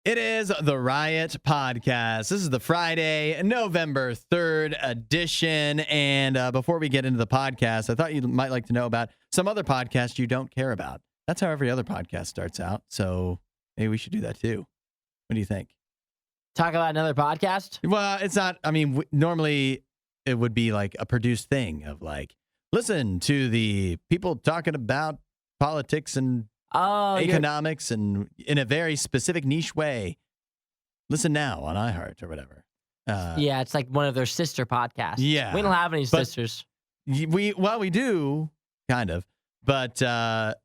It is the Riot Podcast. This is the Friday, November 3rd edition. And before we get into the podcast, I thought you might like to know about some other podcasts you don't care about. That's how every other podcast starts out. So maybe we should do that too. What do you think? Talk about another podcast? Well, it's not. I mean, normally it would be like a produced thing of like, listen to the people talking about politics and economics and in a very specific niche way. Listen now on iHeart or whatever. Yeah, it's like one of their sister podcasts. Yeah. We don't have any sisters. We do, kind of. But the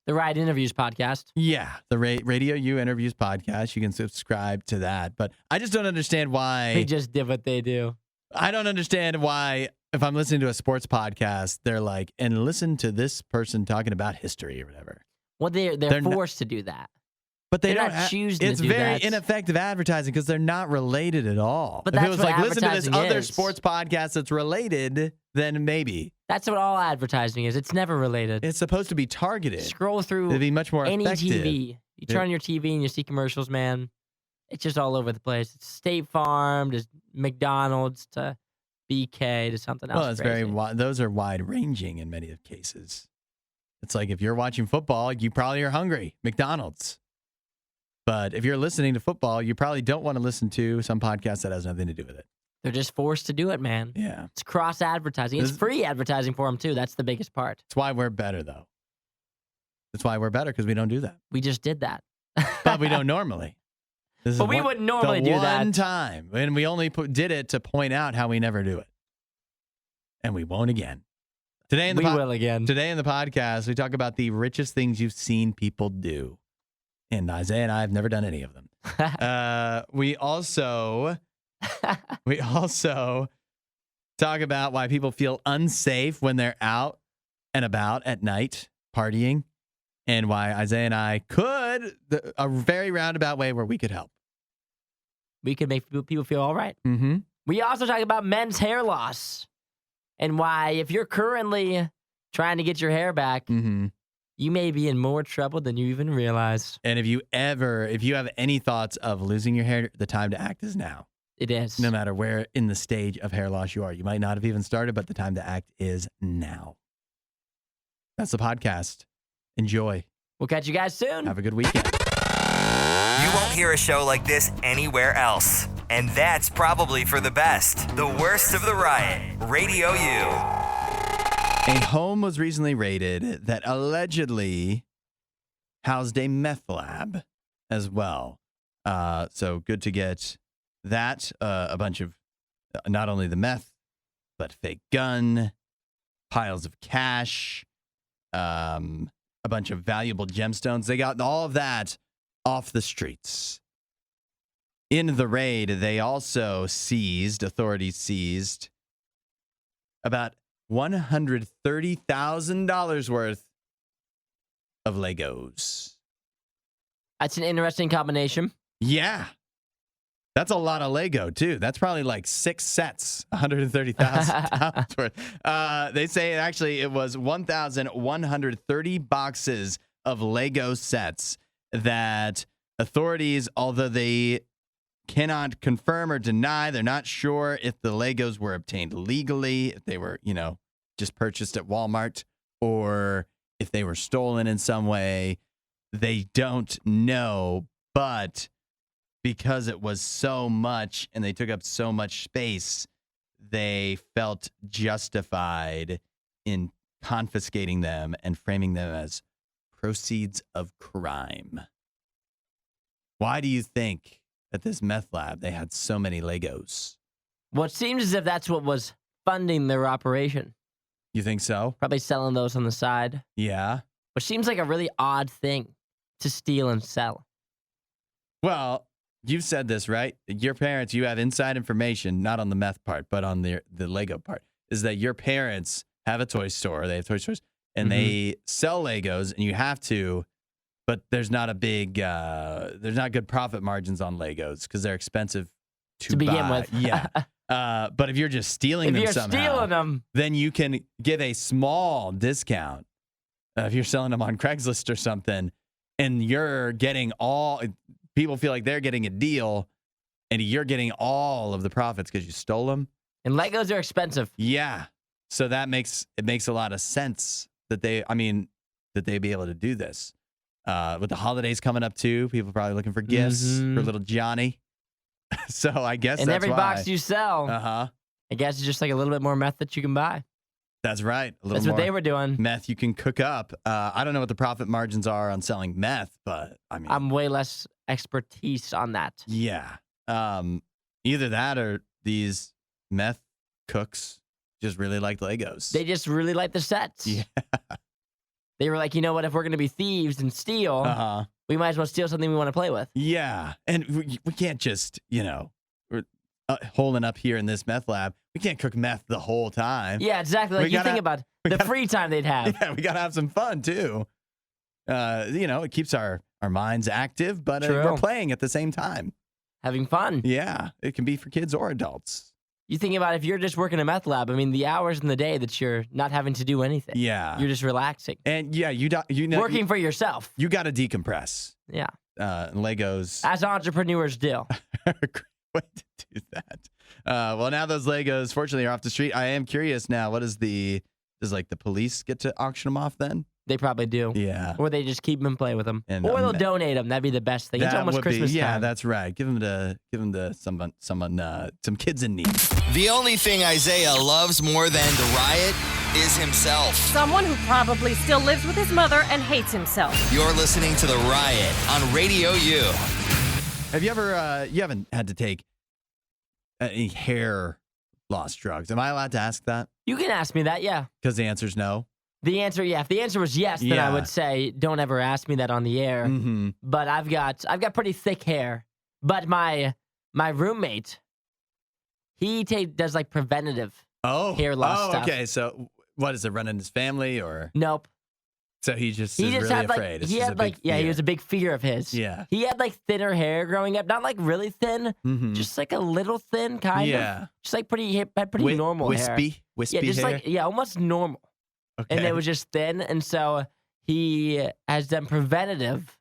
Riot Interviews podcast. Yeah, the RadioU Interviews podcast. You can subscribe to that. But I just don't understand why. They just did what they do. I don't understand why if I'm listening to a sports podcast, they're like, and listen to this person talking about history or whatever. Well, they're forced to do that. But they're not choosing to do that. It's very ineffective advertising because they're not related at all. But if that's it was what like, listen to this other is. sports podcast that's related, then maybe. That's what all advertising is. It's never related. It's supposed to be targeted. Scroll through It'd be much more any effective. TV. You turn on your TV and you see commercials, man. It's just all over the place. It's State Farm to McDonald's to BK to something else. Well, it's crazy. those are wide-ranging in many cases. It's like if you're watching football, you probably are hungry. McDonald's. But if you're listening to football, you probably don't want to listen to some podcast that has nothing to do with it. They're just forced to do it, man. Yeah. It's cross-advertising. It's free advertising for them, too. That's the biggest part. That's why we're better, though. That's why we're better, because we don't do that. We just did that. But we don't normally. But we wouldn't normally do that. One time. And we only did it to point out how we never do it. And we won't again. We will again. Today in the podcast, we talk about the richest things you've seen people do. And Isaiah and I have never done any of them. We also talk about why people feel unsafe when they're out and about at night partying, and why Isaiah and I a very roundabout way where we could help. We could make people feel all right. Mm-hmm. We also talk about men's hair loss and why if you're currently trying to get your hair back, you may be in more trouble than you even realize. And if you have any thoughts of losing your hair, the time to act is now. It is. No matter where in the stage of hair loss you are. You might not have even started, but the time to act is now. That's the podcast. Enjoy. We'll catch you guys soon. Have a good weekend. You won't hear a show like this anywhere else. And that's probably for the best. The Worst of the Riot, RadioU. A home was recently raided that allegedly housed a meth lab as well. So good to get that. A bunch of not only the meth, but fake gun, piles of cash, a bunch of valuable gemstones. They got all of that off the streets. In the raid, they also authorities seized about $130,000 worth of Legos. That's an interesting combination. Yeah. That's a lot of Lego, too. That's probably like 6 sets, $130,000 worth. They say it was 1,130 boxes of Lego sets that authorities, although they cannot confirm or deny, they're not sure if the Legos were obtained legally, if they were, just purchased at Walmart, or if they were stolen in some way. They don't know, but because it was so much and they took up so much space, they felt justified in confiscating them and framing them as proceeds of crime. Why do you think at this meth lab they had so many Legos? Well, it seems as if that's what was funding their operation. You think so? Probably selling those on the side. Yeah. Which seems like a really odd thing to steal and sell. Well, you've said this, right? Your parents, you have inside information, not on the meth part, but on the Lego part, is that your parents have a toy store. They have toy stores, and they sell Legos, and you have to, but there's not good profit margins on Legos because they're expensive to begin buy. with. Yeah. But if you're just stealing them somehow, then you can give a small discount. If you're selling them on Craigslist or something, and you're getting people feel like they're getting a deal, and you're getting all of the profits because you stole them. And Legos are expensive. Yeah. So that makes a lot of sense that they be able to do this. With the holidays coming up too, people are probably looking for gifts for little Johnny. So I guess and that's every why. box you sell, I guess it's just like a little bit more meth that you can buy. That's right. That's what they were doing. Meth you can cook up. I don't know what the profit margins are on selling meth, but I mean, I'm way less expertise on that. Yeah. Either that or these meth cooks just really like Legos. They just really like the sets. Yeah. They were like, you know what? If we're going to be thieves and steal, we might as well steal something we want to play with. Yeah. And we can't just, we're holding up here in this meth lab. We can't cook meth the whole time. Yeah, exactly. Like you think about the free time they'd have. Yeah, we got to have some fun too. It keeps our minds active, but we're playing at the same time. Having fun. Yeah. It can be for kids or adults. You think about if you're just working a meth lab, I mean, the hours in the day that you're not having to do anything. Yeah. You're just relaxing. And yeah, working for yourself. You got to decompress. Yeah. Legos. As entrepreneurs do. Great way to do that. Well, now those Legos, fortunately, are off the street. I am curious now, does the police get to auction them off then? They probably do. Yeah. Or they just keep them and play with them. And, or they'll donate them. That'd be the best thing. It's almost Christmas time. Yeah, that's right. Give them to someone, some kids in need. The only thing Isaiah loves more than the riot is himself. Someone who probably still lives with his mother and hates himself. You're listening to The Riot on Radio U. Have you ever, you haven't had to take any hair loss drugs? Am I allowed to ask that? You can ask me that, yeah. Because the answer's no. The answer, yeah. If the answer was yes, then I would say don't ever ask me that on the air. Mm-hmm. But I've got pretty thick hair. But my roommate, he does like preventative hair loss stuff. Okay. So what is it? Run in his family or? Nope. So he just really afraid. He had like he was a big fear of his. Yeah. He had like thinner hair growing up, not like really thin, just like a little thin kind of. Just like had pretty normal hair. Wispy just hair? like almost normal. Okay. And it was just thin, and so he has done preventative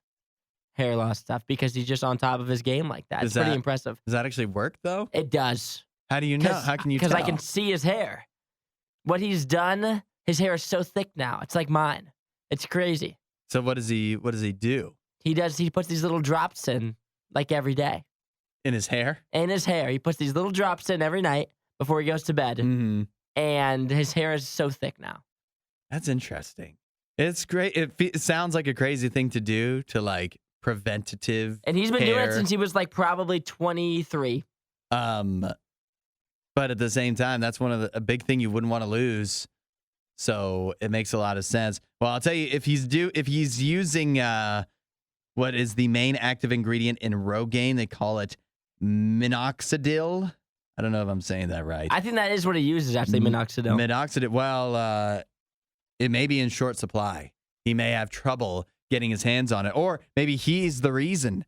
hair loss stuff because he's just on top of his game like that. It's pretty impressive. Does that actually work though? It does. How do you know? How can you tell? Because I can see his hair. What he's done, his hair is so thick now. It's like mine. It's crazy. So what does he do? He puts these little drops in like every day. In his hair? In his hair. He puts these little drops in every night before he goes to bed. Mm-hmm. And his hair is so thick now. That's interesting. It's great. It sounds like a crazy thing to do, to like preventative. And he's been doing it since he was like probably 23. But at the same time, that's a big thing you wouldn't want to lose. So it makes a lot of sense. Well, I'll tell you, if he's using what is the main active ingredient in Rogaine, they call it minoxidil. I don't know if I'm saying that right. I think that is what he uses, actually, minoxidil. Minoxidil. Well, it may be in short supply. He may have trouble getting his hands on it. Or maybe he's the reason.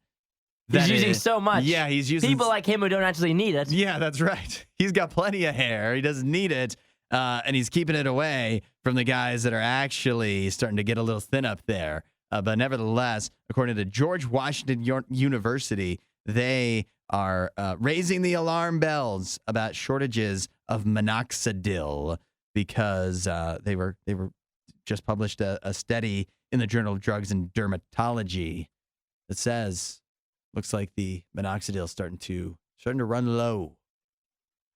He's using so much. Yeah, he's using... People like him who don't actually need it. Yeah, that's right. He's got plenty of hair. He doesn't need it. And he's keeping it away from the guys that are actually starting to get a little thin up there. But nevertheless, according to George Washington University, they are raising the alarm bells about shortages of minoxidil because they were just published a study in the Journal of Drugs and Dermatology that says looks like the minoxidil is starting to run low.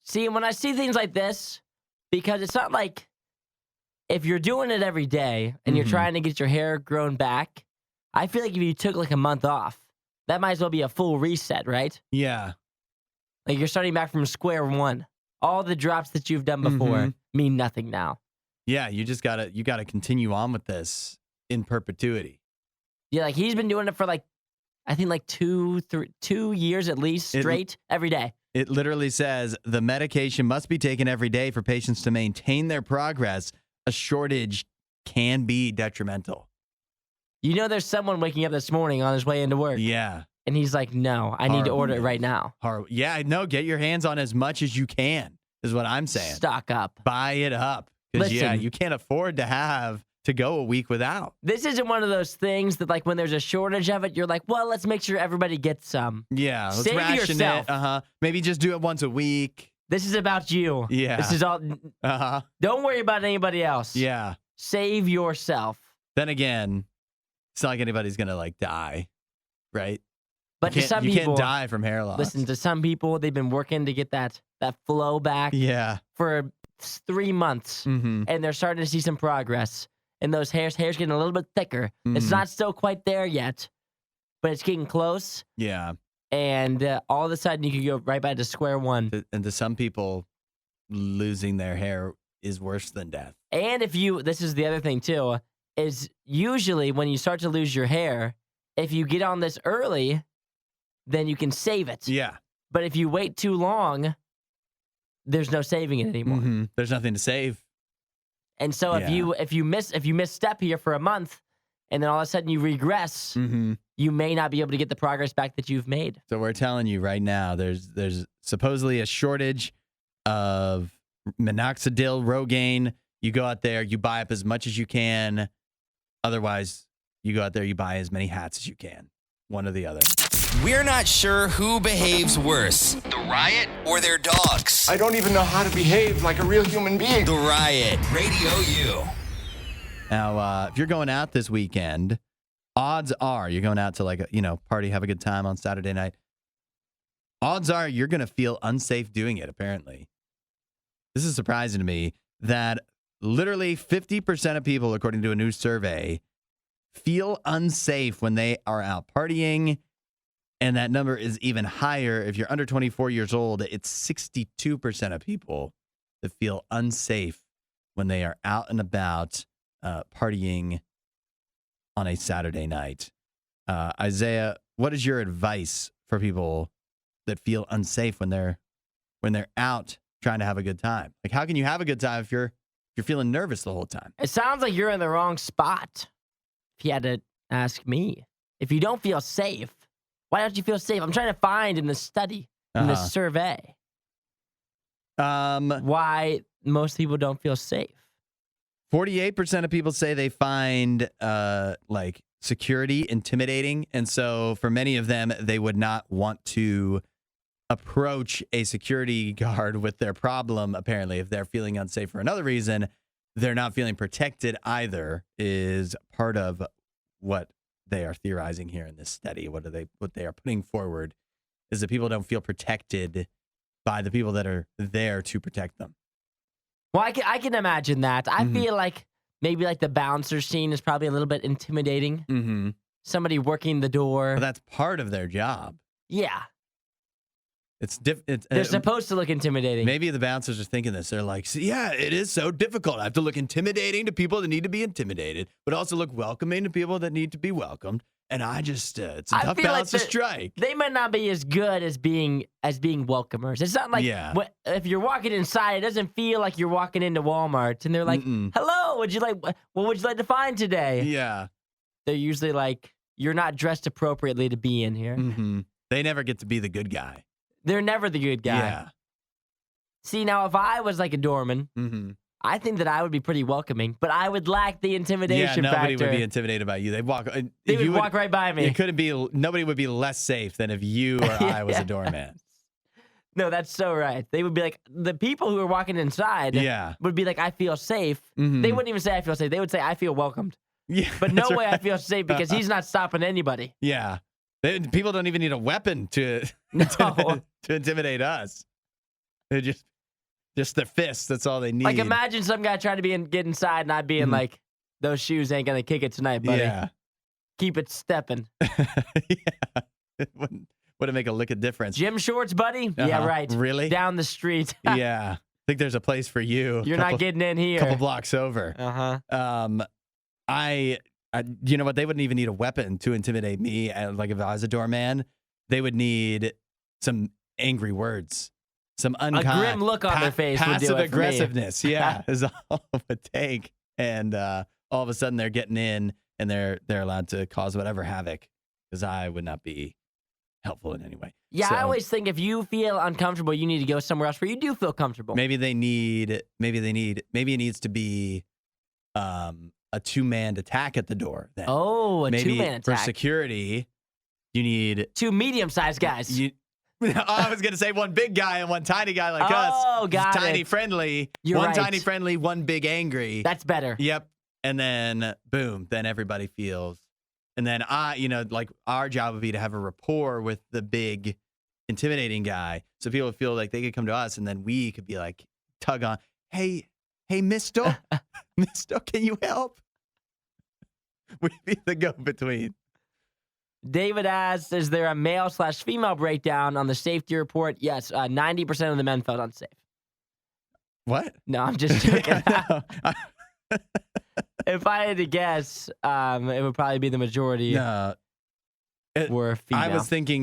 See, when I see things like this, because it's not like if you're doing it every day and you're trying to get your hair grown back, I feel like if you took like a month off, that might as well be a full reset, right? Yeah. Like you're starting back from square one. All the drops that you've done before mean nothing now. Yeah, you gotta continue on with this in perpetuity. Yeah, like he's been doing it for I think 2 years at least straight every day. It literally says the medication must be taken every day for patients to maintain their progress. A shortage can be detrimental. You know, there's someone waking up this morning on his way into work. Yeah. And he's like, no, I need to order it right now. Yeah, no, get your hands on as much as you can, is what I'm saying. Stock up. Buy it up. Because, yeah, you can't afford to have to go a week without. This isn't one of those things that, like, when there's a shortage of it, you're like, well, let's make sure everybody gets some. Yeah, let's Save ration yourself. it. Maybe just do it once a week. This is about you. Yeah. This is all. Don't worry about anybody else. Yeah. Save yourself. Then again, it's not like anybody's gonna like die, right? But to some people, you can't die from hair loss. Listen, to some people, they've been working to get that flow back Yeah. for 3 months, and they're starting to see some progress. And those hair's getting a little bit thicker. It's not still quite there yet, but it's getting close. Yeah. And all of a sudden, you could go right back to square one. And to some people, losing their hair is worse than death. And this is the other thing too, is usually when you start to lose your hair, if you get on this early, then you can save it. Yeah. But if you wait too long, there's no saving it anymore. There's nothing to save. And so if you misstep here for a month, and then all of a sudden you regress, you may not be able to get the progress back that you've made. So we're telling you right now, there's supposedly a shortage of minoxidil, Rogaine. You go out there, you buy up as much as you can. Otherwise, you go out there, you buy as many hats as you can. One or the other. We're not sure who behaves worse, the Riot or their dogs. I don't even know how to behave like a real human being. The Riot, Radio U. Now, if you're going out this weekend, odds are you're going out to party, have a good time on Saturday night. Odds are you're going to feel unsafe doing it, apparently. This is surprising to me that literally 50% of people, according to a new survey, feel unsafe when they are out partying. And that number is even higher. If you're under 24 years old, it's 62% of people that feel unsafe when they are out and about partying on a Saturday night. Isaiah, what is your advice for people that feel unsafe when they're out trying to have a good time? Like, how can you have a good time if you're feeling nervous the whole time? It sounds like you're in the wrong spot. If you had to ask me, if you don't feel safe, why don't you feel safe? I'm trying to find in the study, in the survey, why most people don't feel safe. 48% of people say they find security intimidating. And so for many of them, they would not want to approach a security guard with their problem. Apparently, if they're feeling unsafe for another reason, they're not feeling protected either, is part of what they are theorizing here in this study. What they are putting forward is that people don't feel protected by the people that are there to protect them. Well, I can imagine that. I feel like maybe like the bouncer scene is probably a little bit intimidating. Somebody working the door. Well, that's part of their job. Yeah. They're supposed to look intimidating. Maybe the bouncers are thinking this. They're like, yeah, it is so difficult. I have to look intimidating to people that need to be intimidated, but also look welcoming to people that need to be welcomed. And I just, it's a tough balance to strike. They might not be as good as being welcomers. It's not like if you're walking inside, it doesn't feel like you're walking into Walmart and they're like, hello, what would you like to find today? Yeah. They're usually like, you're not dressed appropriately to be in here. They never get to be the good guy. They're never the good guy. Yeah. See, now if I was like a doorman, I think that I would be pretty welcoming, but I would lack the intimidation factor. Nobody would be intimidated by you. They would walk right by me. Nobody would be less safe than if you or I was a doorman. No, that's so right. They would be like, the people who are walking inside would be like, I feel safe. They wouldn't even say I feel safe. They would say, I feel welcomed. Yeah, but no way I feel safe because he's not stopping anybody. Yeah. People don't even need a weapon to intimidate us. They're just their fists. That's all they need. Like, imagine some guy trying to get inside and not being like, those shoes ain't going to kick it tonight, buddy. Yeah. Keep it stepping. Yeah. It wouldn't make a lick of difference. Gym shorts, buddy? Yeah, right. Really? Down the street. Yeah. I think there's a place for you. You're not getting in here. A couple blocks over. You know what? They wouldn't even need a weapon to intimidate me. Like if I was a doorman, they would need some angry words, some unkind, a grim look on their face, passive aggressiveness. Yeah, is all it would take. And all of a sudden, they're getting in and they're allowed to cause whatever havoc. Because I would not be helpful in any way. Yeah, so, I always think if you feel uncomfortable, you need to go somewhere else where you do feel comfortable. Maybe it needs to be a two-man attack at the door. Then Oh, a maybe two-man for attack. security, you need Two medium-sized guys. I was gonna say one big guy and one tiny guy like us. Oh, got tiny it. friendly. You're one right. tiny friendly, one big angry. That's better. Yep. And then boom, then everybody feels. And then like our job would be to have a rapport with the big, intimidating guy, so people would feel like they could come to us, and then we could be like tug on. Hey, Mister, Mister, can you help? We'd be the go-between. David asks, is there a male/female breakdown on the safety report? Yes, 90% of the men felt unsafe. What? No, I'm just joking. Yeah, If I had to guess, it would probably be the majority no. were female. I was thinking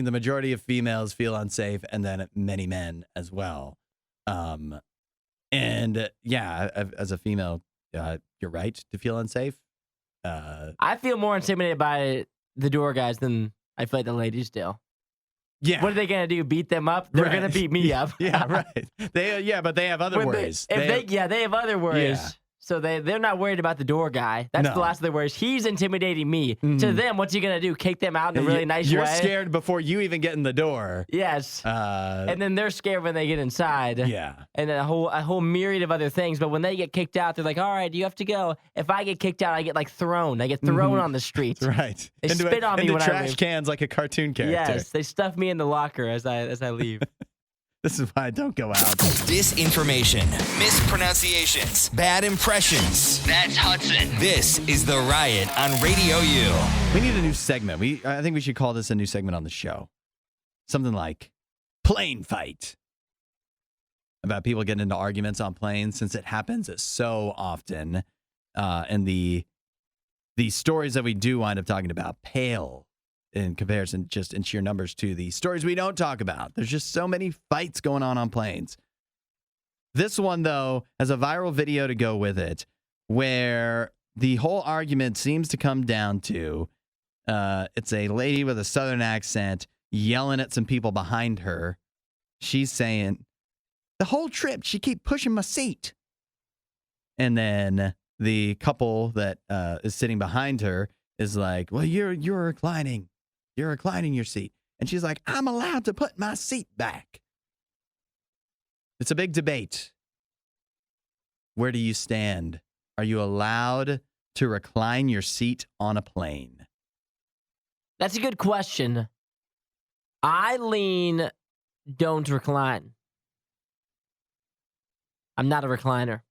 the majority of females feel unsafe, and then many men as well. And yeah, as a female, you're right to feel unsafe. I feel more intimidated by the door guys than I feel like the ladies do. Yeah. What are they going to do? Beat them up? They're Right. going to beat me up. Yeah, right. But they have other When worries. they have other worries. Yeah. So they're not worried about the door guy. That's No. the last of their worries. He's intimidating me. To them, what's he going to do? Kick them out in a really nice You're way? scared before you even get in the door. Yes. And then they're scared when they get inside. Yeah. And then a whole myriad of other things. But when they get kicked out, they're like, all right, you have to go. If I get kicked out, I get like thrown. I get thrown on the street. That's right. They spit on me into when I trash leave. cans like a cartoon character. Yes, they stuff me in the locker as I leave. This is why I don't go out. Disinformation, mispronunciations, bad impressions. That's Hudson. This is The Riot on Radio U. We need a new segment. I think we should call this a new segment on the show. Something like plane fight. About people getting into arguments on planes, since it happens so often. And the stories that we do wind up talking about pale in comparison, just in sheer numbers, to the stories we don't talk about. There's just so many fights going on planes. This one, though, has a viral video to go with it, where the whole argument seems to come down to it's a lady with a southern accent yelling at some people behind her. She's saying, the whole trip, she keep pushing my seat. And then the couple that is sitting behind her is like, well, you're reclining. You're reclining your seat. And she's like, I'm allowed to put my seat back. It's a big debate. Where do you stand? Are you allowed to recline your seat on a plane? That's a good question. I lean don't recline. I'm not a recliner.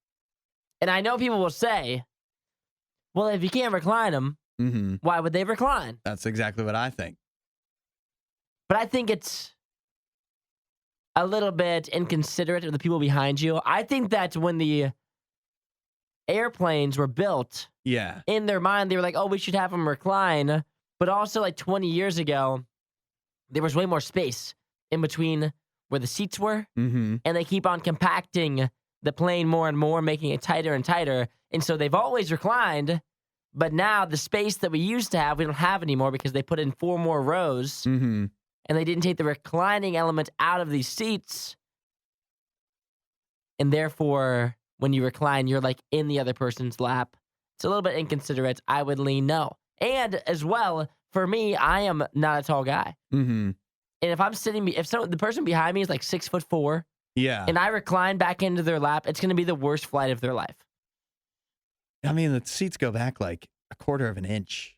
And I know people will say, well, if you can't recline them, why would they recline? That's exactly what I think. But I think it's a little bit inconsiderate of the people behind you. I think that when the airplanes were built, Yeah. in their mind, they were like, oh, we should have them recline. But also, like 20 years ago, there was way more space in between where the seats were. Mm-hmm. And they keep on compacting the plane more and more, making it tighter and tighter. And so they've always reclined. But now the space that we used to have, we don't have anymore because they put in 4 more rows. Mm-hmm. And they didn't take the reclining element out of these seats. And therefore, when you recline, you're like in the other person's lap. It's a little bit inconsiderate. I would lean no. And as well, for me, I am not a tall guy. Mm-hmm. And if I'm sitting, the person behind me is like 6'4", Yeah. and I recline back into their lap, it's going to be the worst flight of their life. I mean, the seats go back like a quarter of an inch.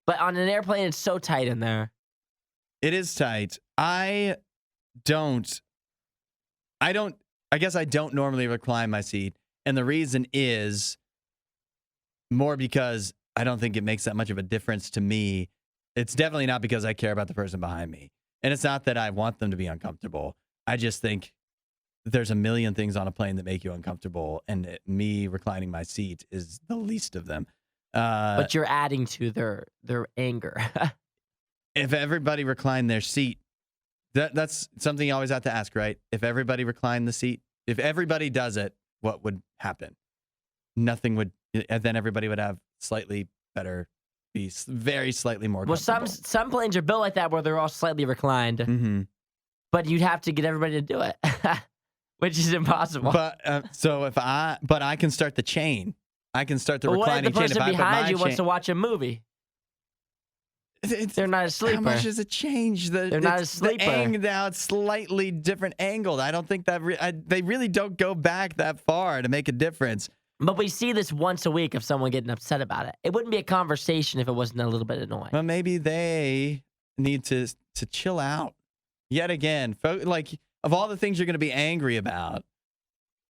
But on an airplane, it's so tight in there. It is tight. I guess I don't normally recline my seat. And the reason is more because I don't think it makes that much of a difference to me. It's definitely not because I care about the person behind me. And it's not that I want them to be uncomfortable. I just think there's a million things on a plane that make you uncomfortable. And me reclining my seat is the least of them. But you're adding to their anger. If everybody reclined their seat, that's something you always have to ask, right? If everybody reclined the seat, if everybody does it, what would happen? Nothing would, and then everybody would have slightly better, be very slightly more Well, comfortable. some planes are built like that where they're all slightly reclined, Mm-hmm. but you'd have to get everybody to do it, which is impossible. But I can start the chain. I can start the But what if the reclining chain if person I put behind my you wants chain. to watch a movie? They're not a sleeper. How much does it change? They're not a sleeper. Now it's slightly different angled. I don't think that they really don't go back that far to make a difference. But we see this once a week of someone getting upset about it. It wouldn't be a conversation if it wasn't a little bit annoying. Well, maybe they need to chill out. Yet again, like of all the things you're going to be angry about,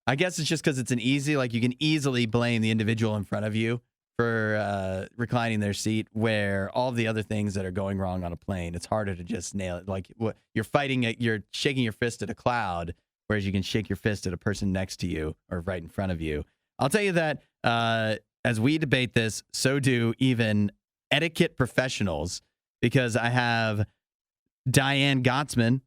I guess it's just because it's an easy, like you can easily blame the individual in front of you for reclining their seat, where all the other things that are going wrong on a plane, it's harder to just nail it. Like you're shaking your fist at a cloud, whereas you can shake your fist at a person next to you or right in front of you. I'll tell you that as we debate this, so do even etiquette professionals, because I have Diane Gottsman.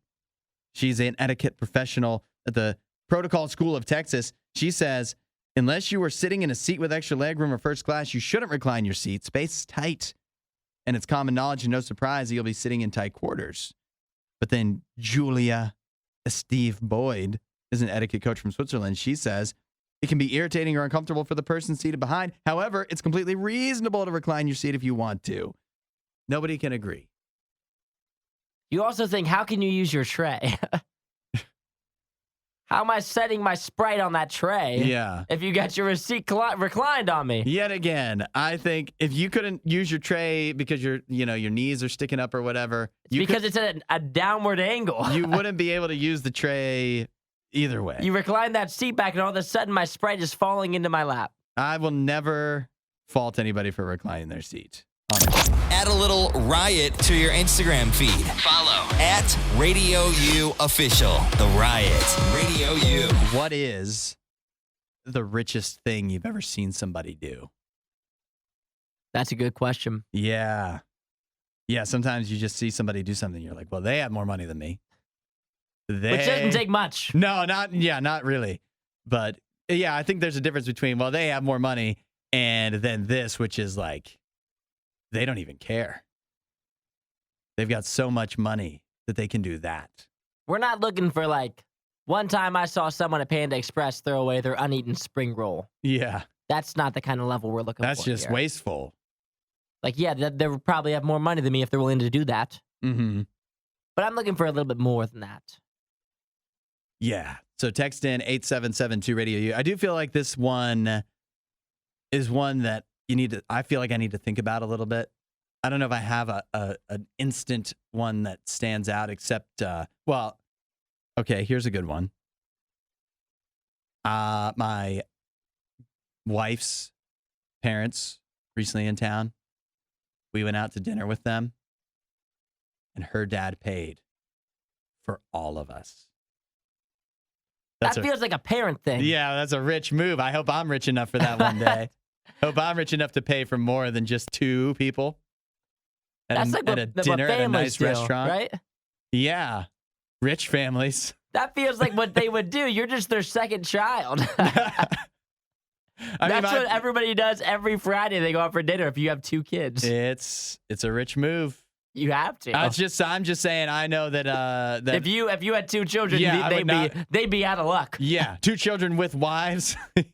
She's an etiquette professional at the Protocol School of Texas. She says, unless you are sitting in a seat with extra legroom or first class, you shouldn't recline your seat. Space is tight, and it's common knowledge and no surprise that you'll be sitting in tight quarters. But then Julia Steve Boyd is an etiquette coach from Switzerland. She says, it can be irritating or uncomfortable for the person seated behind. However, it's completely reasonable to recline your seat if you want to. Nobody can agree. You also think, how can you use your tray? How am I setting my Sprite on that tray? Yeah. If you got your receipt reclined on me. Yet again, I think if you couldn't use your tray because your knees are sticking up or whatever, It's at a downward angle. you wouldn't be able to use the tray either way. You recline that seat back, and all of a sudden, my Sprite is falling into my lap. I will never fault anybody for reclining their seat. Add a little riot to your Instagram feed. Follow at RadioU Official. The Riot. Radio U. What is the richest thing you've ever seen somebody do? That's a good question. Yeah. Yeah, sometimes you just see somebody do something, you're like, well, they have more money than me. Which doesn't take much. No, not really. But yeah, I think there's a difference between, well, they have more money, and then this, which is like, they don't even care. They've got so much money that they can do that. We're not looking for, like, one time I saw someone at Panda Express throw away their uneaten spring roll. Yeah. That's not the kind of level we're looking That's for. just here. wasteful. Like, yeah, they would probably have more money than me if they're willing to do that. Mm-hmm. But I'm looking for a little bit more than that. Yeah. So text in 877-2-RADIO-U. I do feel like this one is one that I feel like I need to think about a little bit. I don't know if I have an instant one that stands out, except, okay, here's a good one. My wife's parents recently in town. We went out to dinner with them, and her dad paid for all of us. That feels like a parent thing. Yeah, that's a rich move. I hope I'm rich enough for that one day. Hope I'm rich enough to pay for more than just two people. That's like at a dinner at a nice restaurant, right? Yeah, rich families. That feels like what they would do. You're just their second child. That's what everybody does every Friday. They go out for dinner if you have two kids. It's a rich move. You have to. I'm just saying. I know that that if you had two children, yeah, they'd be out of luck. Yeah, two children with wives. Yeah.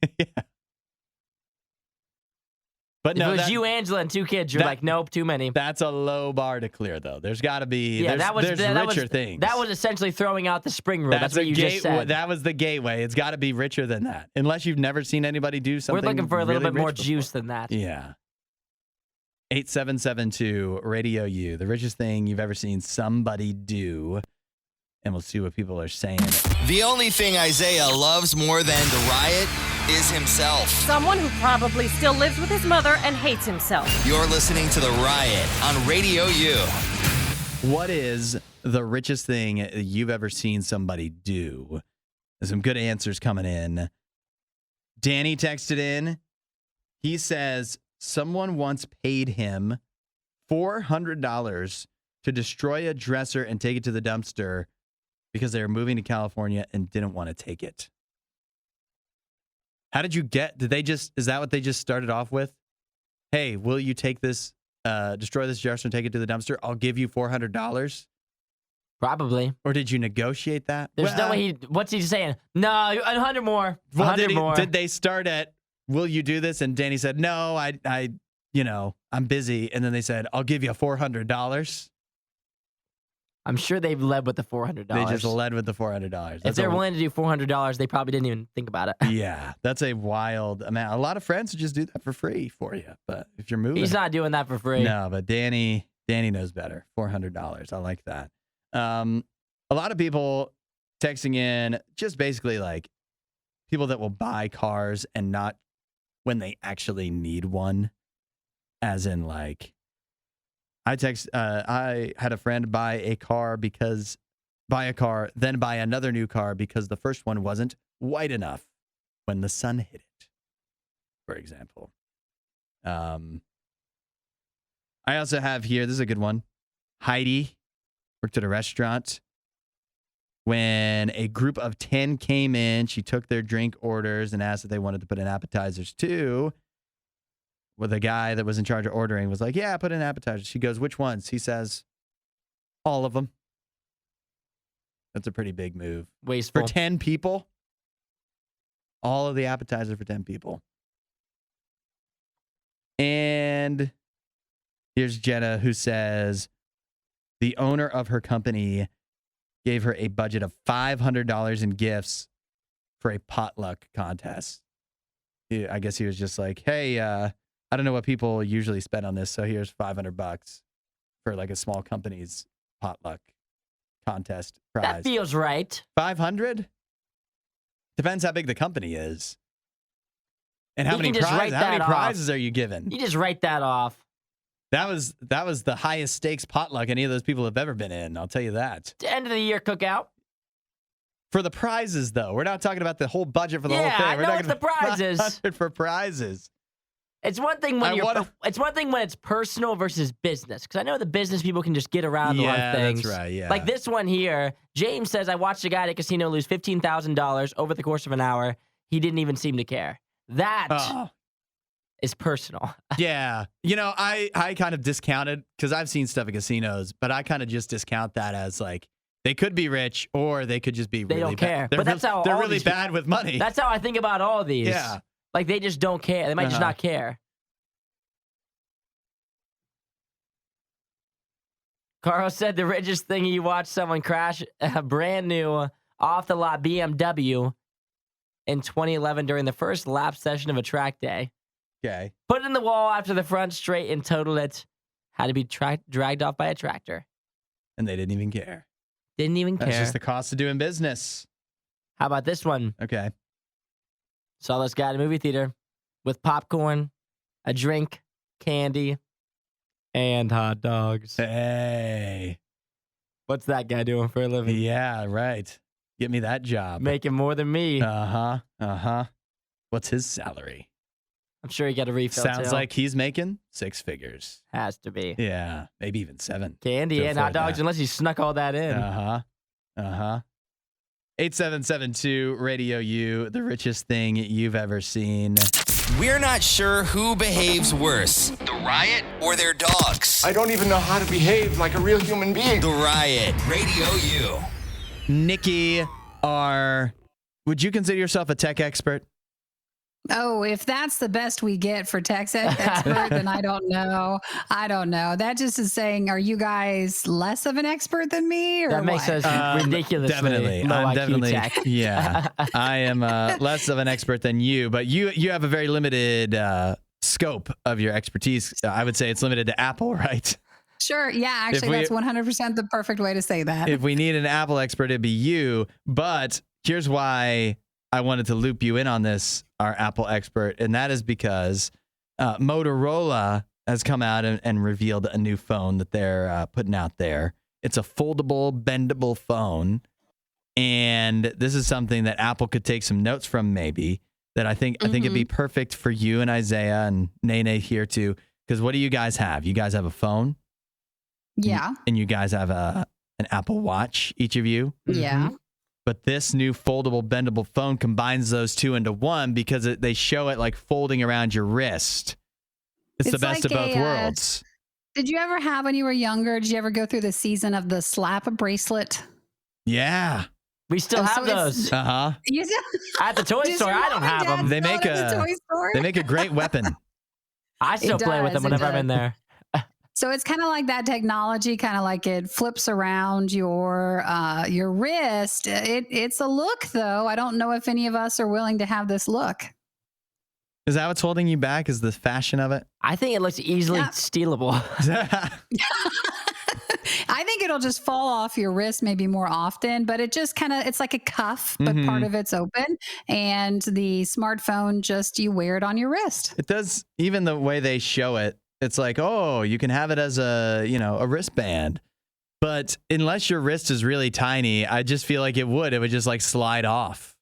But no, if it was you, Angela, and two kids, you're like, nope, too many. That's a low bar to clear, though. There's got to be. Yeah, there's richer things. That was essentially throwing out the spring rule. That's what you just said. That was the gateway. It's got to be richer than that, unless you've never seen anybody do something. We're looking for a little really bit more before. juice than that. Yeah. 8772-RADIO-U, the richest thing you've ever seen somebody do. And we'll see what people are saying. The only thing Isaiah loves more than the riot is himself. Someone who probably still lives with his mother and hates himself. You're listening to The Riot on Radio U. What is the richest thing you've ever seen somebody do? There's some good answers coming in. Danny texted in. He says someone once paid him $400 to destroy a dresser and take it to the dumpster because they were moving to California and didn't want to take it. How did you is that what they just started off with? Hey, will you take this, destroy this dresser and take it to the dumpster? I'll give you $400. Probably. Or did you negotiate that? There's no way what's he saying? No, 100 more. 100 more. Did they start at will you do this? And Danny said, no, I'm busy. And then they said, I'll give you $400. I'm sure they've led with the $400. They just led with the $400. If they're willing to do $400, they probably didn't even think about it. Yeah, that's a wild amount. A lot of friends would just do that for free for you. But if you're moving, He's not doing that for free. No, but Danny knows better. $400. I like that. A lot of people texting in just basically like people that will buy cars and not when they actually need one. As in like, I had a friend buy a car, then buy another new car because the first one wasn't white enough when the sun hit it, for example. I also have here, this is a good one. Heidi worked at a restaurant. When a group of 10 came in, she took their drink orders and asked if they wanted to put in appetizers too. Well, the guy that was in charge of ordering was like, yeah, put in appetizers. She goes, which ones? He says, all of them. That's a pretty big move. Wasteful. For 10 people? All of the appetizers for 10 people. And here's Jenna, who says the owner of her company gave her a budget of $500 in gifts for a potluck contest. I guess he was just like, hey, I don't know what people usually spend on this, so here's $500 for like a small company's potluck contest prize. That feels right. 500? Depends how big the company is. And how You many can just write that prizes off. are you given? You just write that off. That was the highest stakes potluck any of those people have ever been in. I'll tell you that. End of the year cookout. For the prizes, though, we're not talking about the whole budget for the whole thing. I We're know talking it's the prizes. 500 for prizes. It's one thing when it's one thing when it's personal versus business. Because I know the business people can just get around a lot of things. That's right. Yeah. Like this one here, James says, I watched a guy at a casino lose $15,000 over the course of an hour. He didn't even seem to care. That is personal. Yeah. I kind of discounted, because I've seen stuff at casinos, but I kind of just discount that as like, they could be rich or they could just be They really don't care. bad. But that's how they're all really these bad with money. That's how I think about all of these. Yeah. Like they just don't care. They might just not care. Carl said the richest thing he watched someone crash a brand new off the lot BMW in 2011 during the first lap session of a track day. Okay. Put it in the wall after the front straight and totaled it. Had to be dragged off by a tractor. And they didn't even care. Didn't even care. That's just the cost of doing business. How about this one? Okay. Saw this guy at a movie theater with popcorn, a drink, candy, and hot dogs. Hey. What's that guy doing for a living? Yeah, right. Get me that job. Making more than me. Uh-huh. What's his salary? I'm sure he got a refill Sounds too. like he's making 6 figures. Has to be. Yeah, maybe even 7. Candy to and hot afford dogs, that. unless he snuck all that in. 8772 Radio U, the richest thing you've ever seen. We're not sure who behaves worse, the riot or their dogs. I don't even know how to behave like a real human being. The Riot, Radio U. Nikki, would you consider yourself a tech expert? Oh, if that's the best we get for tech expert, then I don't know. That just is saying, are you guys less of an expert than me? Or That makes what? us ridiculously Definitely. low I'm IQ definitely, tech. yeah. I am less of an expert than you, but you have a very limited scope of your expertise. I would say it's limited to Apple, right? Sure. Yeah, actually, that's 100% the perfect way to say that. If we need an Apple expert, it'd be you. But here's why I wanted to loop you in on this, our Apple expert, and that is because Motorola has come out and revealed a new phone that they're putting out there. It's a foldable, bendable phone, and this is something that Apple could take some notes from, maybe. That I think it'd be perfect for you and Isaiah and Nene here too. Because what do you guys have? You guys have a phone, Yeah. and you guys have an Apple Watch, each of you. Yeah. But this new foldable, bendable phone combines those two into one because they show it like folding around your wrist. It's the best like of both a, worlds. Did you ever have, when you were younger, did you ever go through the season of the slap bracelet? Yeah. We still Oh, have so it's- those. Uh-huh. You said- At the toy Does store, your I don't mom and have dad them. They sell make it at the toy store? They make a great weapon. I still play with them does, it whenever I'm in does. there. So it's kind of like that technology, kind of like it flips around your wrist. It's a look, though. I don't know if any of us are willing to have this look. Is that what's holding you back? Is the fashion of it? I think it looks easily Yeah. stealable. I think it'll just fall off your wrist maybe more often, but it just it's like a cuff, but part of it's open. And the smartphone, just you wear it on your wrist. It does. Even the way they show it, it's like, oh, you can have it as a wristband. But unless your wrist is really tiny, I just feel like it would just like slide off.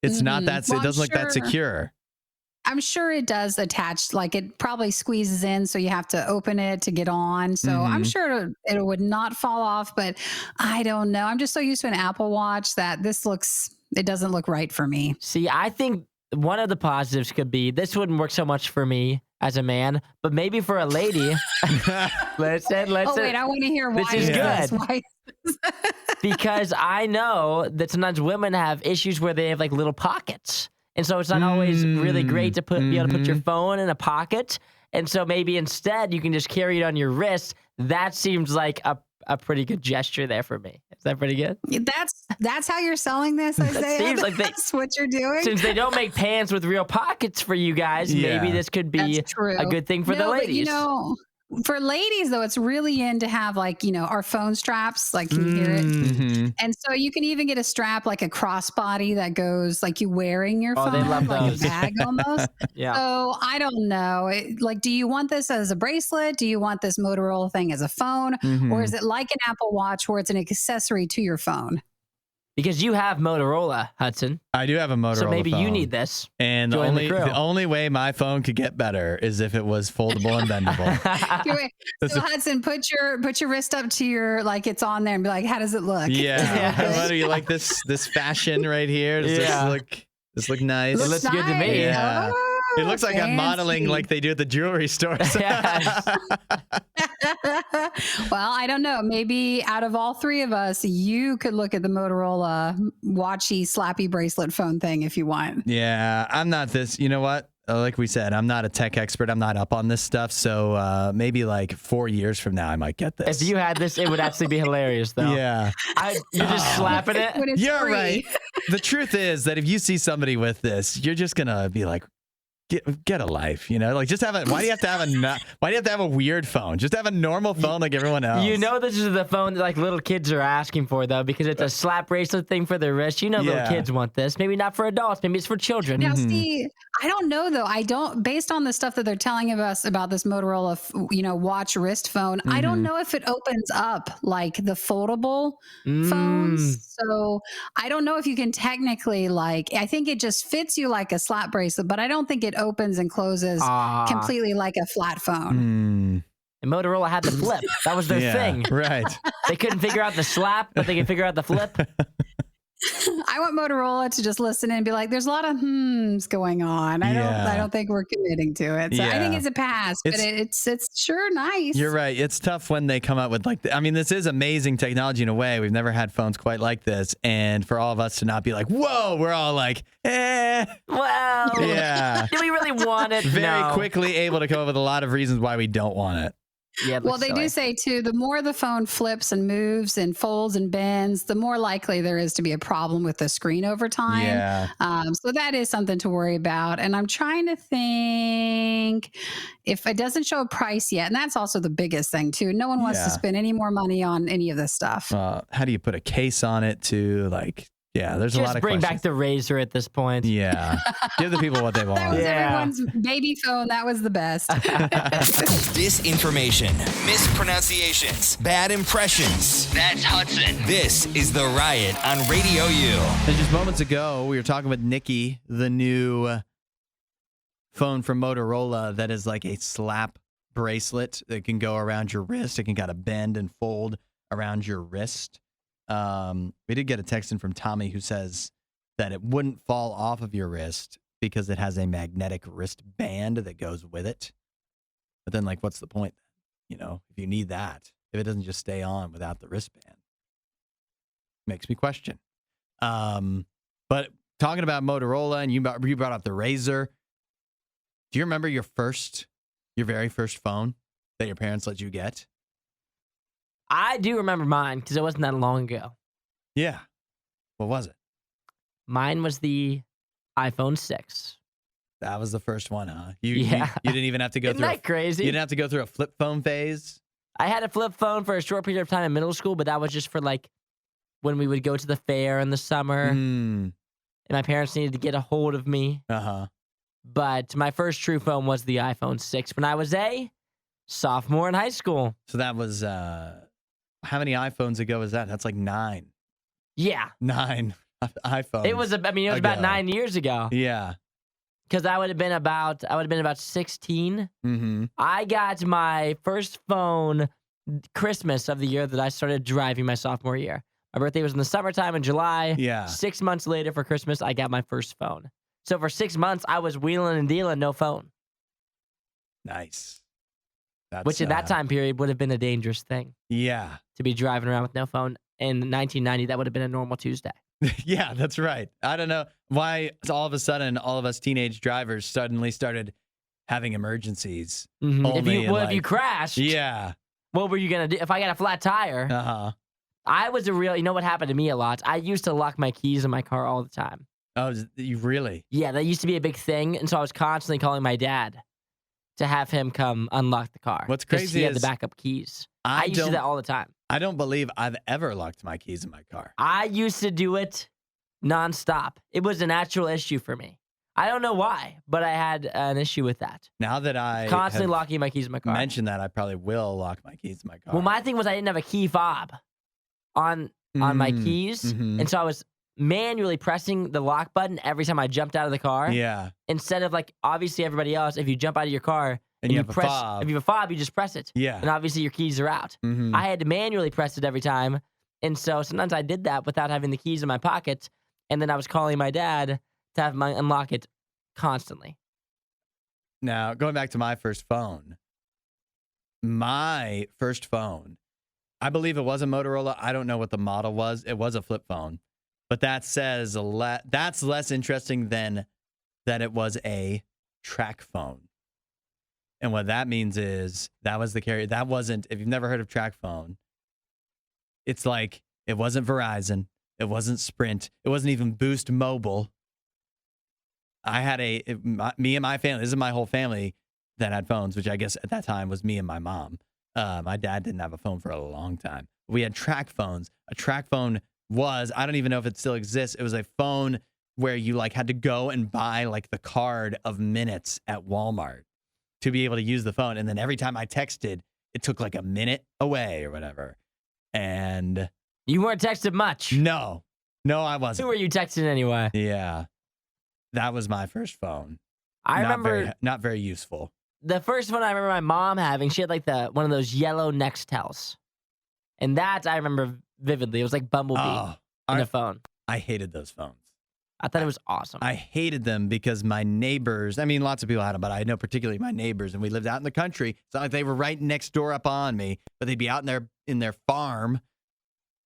It's not that, Well, it doesn't look that secure. I'm sure it does attach, like it probably squeezes in, so you have to open it to get on. So I'm sure it would not fall off, but I don't know. I'm just so used to an Apple Watch that it doesn't look right for me. See, I think one of the positives could be this wouldn't work so much for me as a man, but maybe for a lady. Listen. Oh, wait, I want to hear why. This is this. good. Why? Because I know that sometimes women have issues where they have like little pockets. And so it's not always really great to be able to put your phone in a pocket. And so maybe instead you can just carry it on your wrist. That seems like a pretty good gesture there for me. Is that pretty good? That's how you're selling this, Isaiah? seems like that's what you're doing? Since they don't make pants with real pockets for you guys, maybe this could be That's true. a good thing for the No, ladies. But, for ladies, though, it's really in to have like, our phone straps, like can you hear it? And so you can even get a strap, like a crossbody that goes like you wearing your phone, they love like those. a bag almost. Yeah. So I don't know. Do you want this as a bracelet? Do you want this Motorola thing as a phone? Or is it like an Apple Watch where it's an accessory to your phone? Because you have Motorola, Hudson. I do have a Motorola So maybe you phone. need this. And the Join the crew. only way my phone could get better is if it was foldable and bendable. Wait, so Hudson, put your wrist up to your, like it's on there and be like, how does it look? Yeah. What do you like this fashion right here? Does this look nice? It looks good to me. Yeah. Oh, It looks like I'm modeling fancy. like they do at the jewelry stores. Yes. Well, I don't know. Maybe out of all three of us, you could look at the Motorola watchy, slappy bracelet phone thing if you want. Yeah, I'm not this. You know what? Like we said, I'm not a tech expert. I'm not up on this stuff. So maybe like 4 years from now, I might get this. If you had this, it would actually be hilarious, though. Yeah. You're just slapping it. When it's You're free. right. The truth is that if you see somebody with this, you're just going to be like, Get a life, like just have a, why do you have to have a weird phone? Just have a normal phone like everyone else. This is the phone that like little kids are asking for, though, because it's a slap bracelet thing for their wrist. Little kids want this. Maybe not for adults. Maybe it's for children. Now, see, I don't know though. Based on the stuff that they're telling us about this Motorola, watch wrist phone, I don't know if it opens up like the foldable phones. So I don't know if you can technically I think it just fits you like a slap bracelet, but I don't think it opens and closes completely like a flat phone. And Motorola had the flip. That was their thing. Right. They couldn't figure out the slap, but they could figure out the flip. I want Motorola to just listen and be like, there's a lot of going on. I don't think we're committing to it. So I think it's a pass, but it's sure nice. You're right. It's tough when they come up with this is amazing technology in a way. We've never had phones quite like this. And for all of us to not be like, whoa, we're all like, Well, yeah. do we really want it? Very quickly able to come up with a lot of reasons why we don't want it. Yeah, well, they do say too, the more the phone flips and moves and folds and bends, the more likely there is to be a problem with the screen over time. Yeah. So that is something to worry about. And I'm trying to think if it doesn't show a price yet. And that's also the biggest thing too. No one wants to spend any more money on any of this stuff. How do you put a case on it too? There's a lot of Just bring questions. back the razor at this point. Yeah. Give the people what they That want. was everyone's baby phone. That was the best. Disinformation, mispronunciations, bad impressions. That's Hudson. This is The Riot on Radio U. And just moments ago, we were talking with Nikki, the new phone from Motorola that is like a slap bracelet that can go around your wrist. It can kind of bend and fold around your wrist. We did get a text in from Tommy who says that it wouldn't fall off of your wrist because it has a magnetic wristband that goes with it. But then, what's the point? If you need that, if it doesn't just stay on without the wristband, makes me question. But talking about Motorola, and you brought up the Razor. Do you remember your very first phone that your parents let you get? I do remember mine because it wasn't that long ago. Yeah. What was it? Mine was the iPhone 6. That was the first one, huh? You Yeah. you didn't even have to go Isn't through that crazy? You didn't have to go through a flip phone phase. I had a flip phone for a short period of time in middle school, but that was just for like when we would go to the fair in the summer and my parents needed to get a hold of me. Uh-huh. But my first true phone was the iPhone 6 when I was a sophomore in high school. So that was how many iPhones ago was that? That's like 9. Yeah. 9 iPhones. It was about 9 years ago. Yeah. Because I would have been about 16. Mm-hmm. I got my first phone Christmas of the year that I started driving my sophomore year. My birthday was in the summertime in July. Yeah. 6 months later for Christmas, I got my first phone. So for 6 months, I was wheeling and dealing, no phone. Nice. That's, Which in that time period would have been a dangerous thing. Yeah. To be driving around with no phone. In 1990, that would have been a normal Tuesday. Yeah, that's right. I don't know why all of a sudden all of us teenage drivers suddenly started having emergencies. Mm-hmm. If you crashed, yeah. What were you going to do? If I got a flat tire, I was you know what happened to me a lot? I used to lock my keys in my car all the time. Oh, you really? Yeah, that used to be a big thing. And so I was constantly calling my dad to have him come unlock the car. What's crazy he had is the backup keys. I used to do that all the time. I don't believe I've ever locked my keys in my car. I used to do it nonstop. It was an actual issue for me. I don't know why, but I had an issue with that. Now that I constantly locking my keys in my car. Mentioned that, I probably will lock my keys in my car. Well, my thing was I didn't have a key fob on my keys, and so I was manually pressing the lock button every time I jumped out of the car. Yeah. Instead of like obviously everybody else, if you jump out of your car and you press, if you have a fob, you just press it. Yeah. And obviously your keys are out. I had to manually press it every time, and so sometimes I did that without having the keys in my pocket, and then I was calling my dad to have him unlock it constantly. Now, going back to my first phone, I believe it was a Motorola. I don't know what the model was. It was a flip phone. But that says that's less interesting than that it was a track phone. And what that means is that was the carrier. That wasn't, if you've never heard of track phone, it's like it wasn't Verizon. It wasn't Sprint. It wasn't even Boost Mobile. I had me and my family, this is my whole family that had phones, which I guess at that time was me and my mom. My dad didn't have a phone for a long time. We had track phones. A track phone was, I don't even know if it still exists. It was a phone where you like had to go and buy like the card of minutes at Walmart to be able to use the phone. And then every time I texted, it took like a minute away or whatever. And you weren't texting much. No, I wasn't. Who were you texting anyway? Yeah. That was my first phone. I remember not very useful. The first one I remember my mom having, she had like one of those yellow Nextels. And that I remember vividly. It was like Bumblebee in a phone. I hated those phones. I thought it was awesome. I hated them because my neighbors, I mean, lots of people had them, but I know particularly my neighbors, and we lived out in the country. It's not like they were right next door up on me, but they'd be out in their farm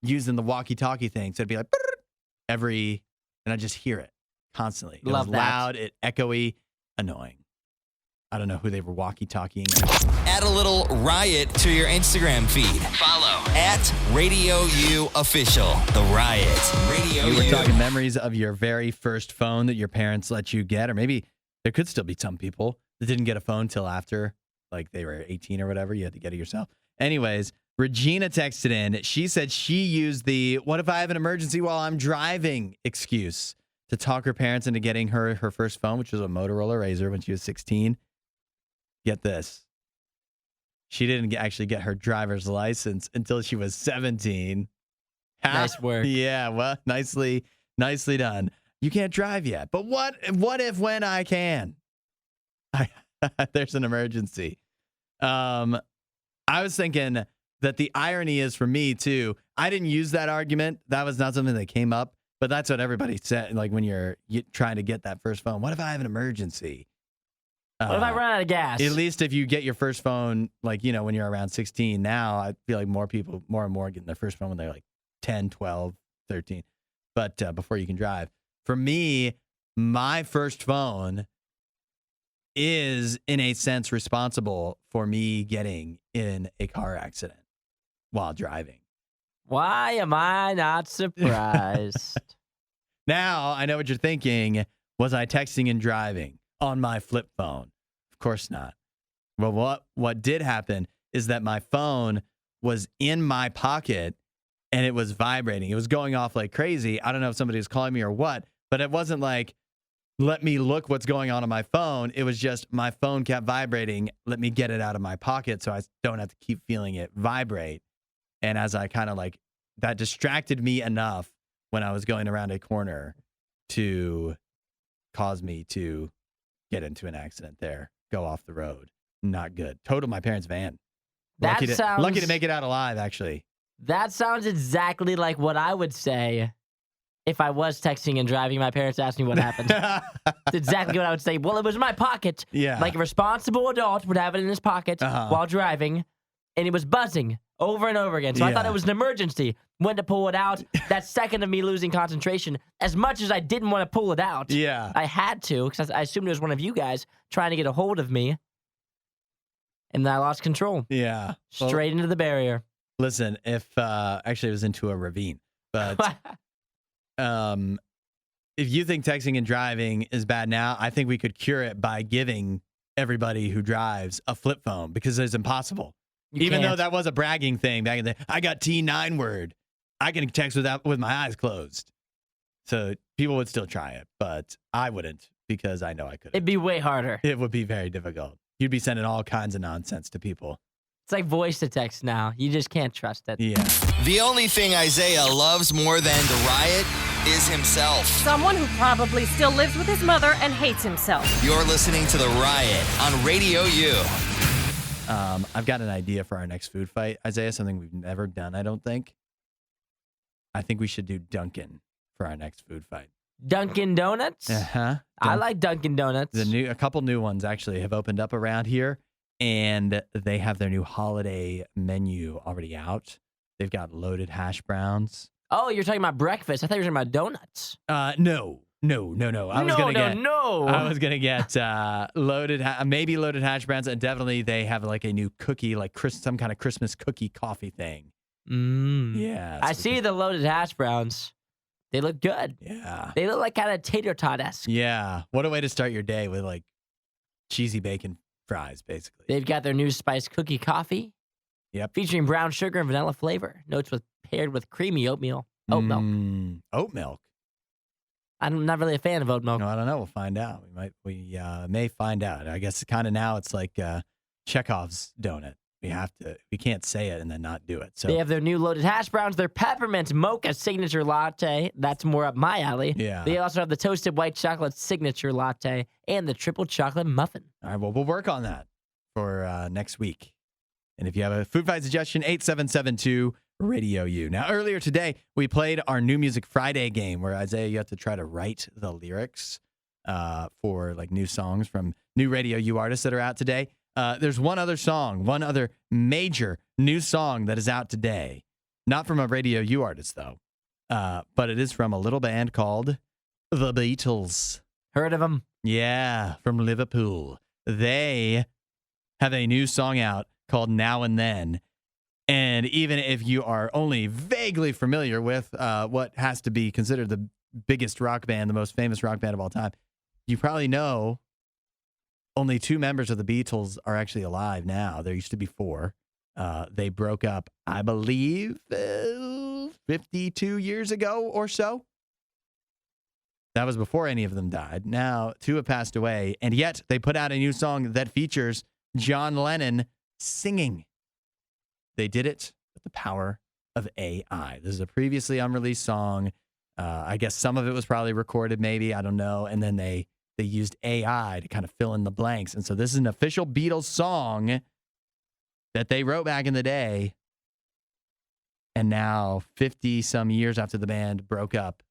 using the walkie-talkie thing. So it'd be like, and I just hear it constantly. It was loud, echoey, annoying. I don't know who they were walkie-talkieing. Add a little riot to your Instagram feed. Follow @RadioU Official. The Riot. Radio We were U. talking memories of your very first phone that your parents let you get, or maybe there could still be some people that didn't get a phone till after, like they were 18 or whatever. You had to get it yourself. Anyways, Regina texted in. She said she used the "what if I have an emergency while I'm driving" excuse to talk her parents into getting her first phone, which was a Motorola Razr when she was 16. Get this. She didn't actually get her driver's license until she was 17. Nice work. Yeah, well, nicely done. You can't drive yet, but what if when I can? There's an emergency. I was thinking that the irony is for me too. I didn't use that argument. That was not something that came up, but that's what everybody said. Like when you're trying to get that first phone. What if I have an emergency? What if I run out of gas? At least if you get your first phone, like, when you're around 16 now, I feel like more and more getting their first phone when they're like 10, 12, 13. but before you can drive. For me, my first phone is, in a sense, responsible for me getting in a car accident while driving. Why am I not surprised? Now, I know what you're thinking. Was I texting and driving on my flip phone? Of course not. Well, what did happen is that my phone was in my pocket and it was vibrating. It was going off like crazy. I don't know if somebody was calling me or what, but it wasn't like, let me look what's going on my phone. It was just my phone kept vibrating. Let me get it out of my pocket so I don't have to keep feeling it vibrate. And as I kind of like, that distracted me enough when I was going around a corner to cause me to get into an accident there, go off the road. Not good. Totaled my parents' van. Lucky to make it out alive, actually. That sounds exactly like what I would say if I was texting and driving. My parents asked me what happened. It's exactly what I would say. Well, it was in my pocket. Yeah. Like a responsible adult would have it in his pocket while driving, and it was buzzing over and over again. So I thought it was an emergency. Went to pull it out. That second of me losing concentration, as much as I didn't want to pull it out, I had to, because I assumed it was one of you guys trying to get a hold of me. And then I lost control. Yeah. Straight into the barrier. Listen, if actually it was into a ravine, but if you think texting and driving is bad now, I think we could cure it by giving everybody who drives a flip phone, because it's impossible. Even though that was a bragging thing back in the day. I got T9 word. I can text with my eyes closed. So people would still try it, but I wouldn't, because I know I couldn't. It'd be way harder. It would be very difficult. You'd be sending all kinds of nonsense to people. It's like voice to text now. You just can't trust it. Yeah. The only thing Isaiah loves more than the riot is himself. Someone who probably still lives with his mother and hates himself. You're listening to The Riot on Radio U. I've got an idea for our next food fight, Isaiah, something we've never done, I don't think. I think we should do Dunkin' for our next food fight. Dunkin' Donuts? Uh-huh. I like Dunkin' Donuts. A couple new ones actually have opened up around here, and they have their new holiday menu already out. They've got loaded hash browns. Oh, you're talking about breakfast. I thought you were talking about donuts. No. I was gonna get maybe loaded hash browns, and definitely they have like a new cookie, like some kind of Christmas cookie coffee thing. Yeah. I see the loaded hash browns. They look good. Yeah. They look like kind of tater tot-esque. Yeah. What a way to start your day, with like cheesy bacon fries, basically. They've got their new spiced cookie coffee. Yep. Featuring brown sugar and vanilla flavor. Notes paired with creamy oat milk. Oat milk. I'm not really a fan of oat milk. No, I don't know. We'll find out. We may find out. I guess kind of now it's like Chekhov's donut. We can't say it and then not do it. So they have their new loaded hash browns, their peppermint mocha signature latte. That's more up my alley. Yeah. They also have the toasted white chocolate signature latte and the triple chocolate muffin. All right. Well, we'll work on that for next week. And if you have a food fight suggestion, 8772 Radio U. Now, earlier today, we played our New Music Friday game where, Isaiah, you have to try to write the lyrics for like new songs from new Radio U artists that are out today. There's one other major new song that is out today. Not from a Radio U artist, though, but it is from a little band called The Beatles. Heard of them? Yeah, from Liverpool. They have a new song out called Now and Then. And even if you are only vaguely familiar with what has to be considered the biggest rock band, the most famous rock band of all time, you probably know only 2 members of the Beatles are actually alive now. There used to be 4. They broke up, I believe, 52 years ago or so. That was before any of them died. Now, 2 have passed away, and yet they put out a new song that features John Lennon singing. They did it with the power of AI. This is a previously unreleased song. I guess some of it was probably recorded, maybe. I don't know. And then they used AI to kind of fill in the blanks. And so this is an official Beatles song that they wrote back in the day. And now, 50-some years after the band broke up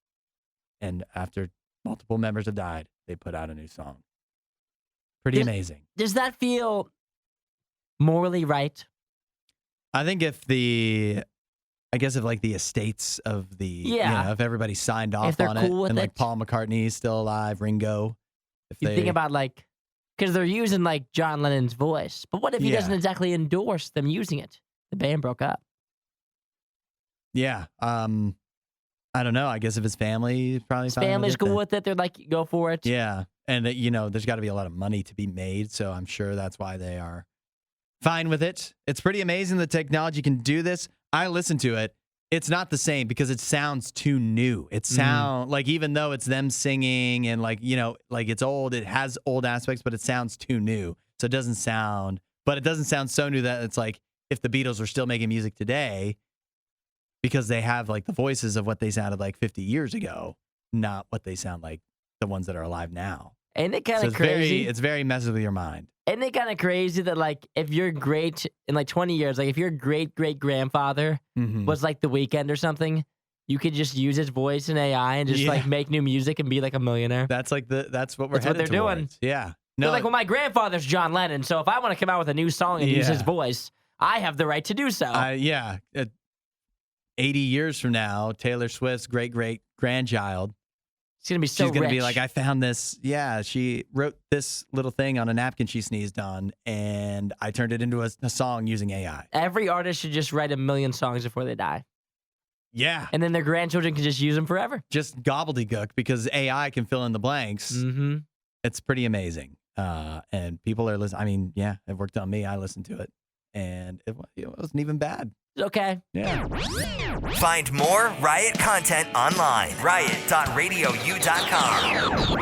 and after multiple members have died, they put out a new song. Pretty amazing. Does that feel morally right? I think if the I guess if like the estates of the, Yeah. if everybody signed off they're on cool it, with and like it. Paul McCartney's still alive, Ringo. If You they, think about like, because they're using like John Lennon's voice, but what if he Yeah. doesn't exactly endorse them using it? The band broke up. yeah, I don't know. I guess if his family is probably His fine with family's it, cool then- with it. They're like, go for it. Yeah, and there's got to be a lot of money to be made, so I'm sure that's why they are fine with it. It's pretty amazing the technology can do this. I listen to it. It's not the same because it sounds too new. It sound like, even though it's them singing and like it's old, it has old aspects, but it sounds too new. So it doesn't sound so new that it's like if the Beatles were still making music today, because they have like the voices of what they sounded like 50 years ago, not what they sound like the ones that are alive now. Ain't it kind So of it's crazy? it's very messes with your mind. Isn't it kind of crazy that like if you're great in like 20 years, like if your great great grandfather Mhm. was like The Weeknd or something, you could just use his voice in AI and just like make new music and be like a millionaire. That's like that's what we're That's what headed they're doing. towards. Yeah. They're No, like, well, my grandfather's John Lennon, so if I want to come out with a new song and use his Yeah. voice, I have the right to do so. 80 years from now, Taylor Swift's great great grandchild, It's gonna be so she's gonna be rich. like, I found this. Yeah, she wrote this little thing on a napkin she sneezed on, and I turned it into a song using AI. Every artist should just write 1,000,000 songs before they die, Yeah, and then their grandchildren can just use them forever. just gobbledygook because AI can fill in the blanks. Mm-hmm. It's pretty amazing. And people are listening. I mean, yeah, it worked on me. I listened to it, and it wasn't even bad. Okay. Yeah. Find more Riot content online. Riot.radiou.com.